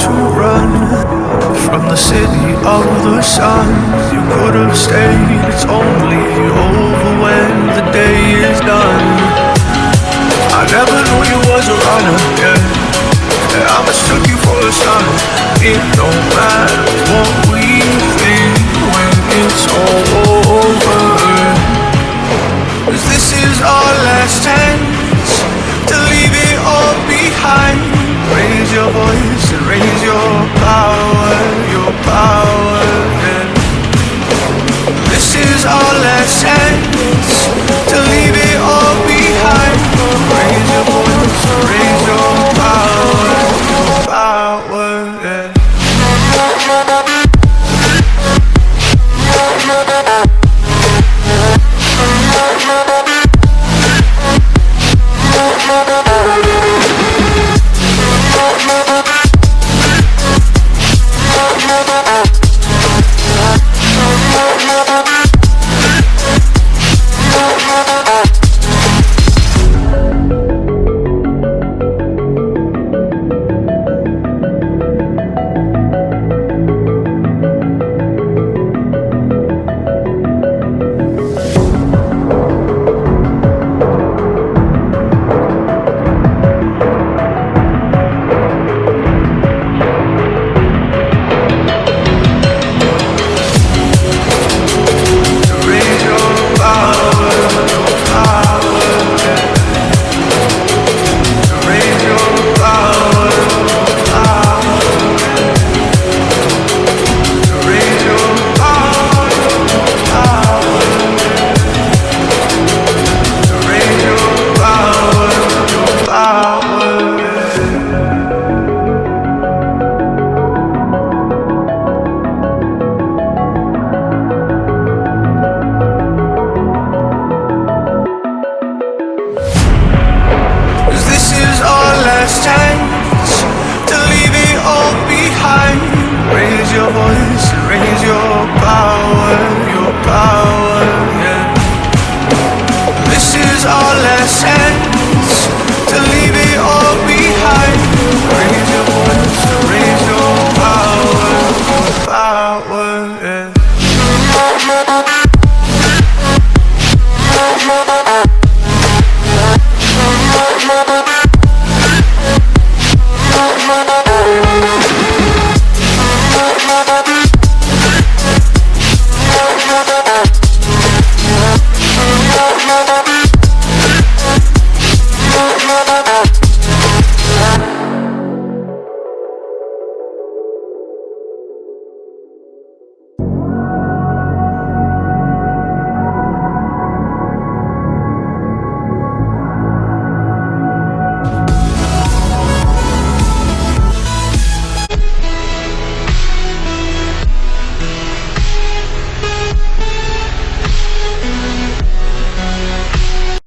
to run from the city of the sun. You could have stayed, it's only over when the day is done. I never knew you was a runner, yeah. I mistook you for the sun. It don't matter what we think when it's all over, 'cause this is our last chance to leave it all behind. Raise your voice and raise your power, yeah. This is our last chance to leave it all behind. Raise your voice and raise your power, yeah. Chance to leave it all behind. Raise your voice.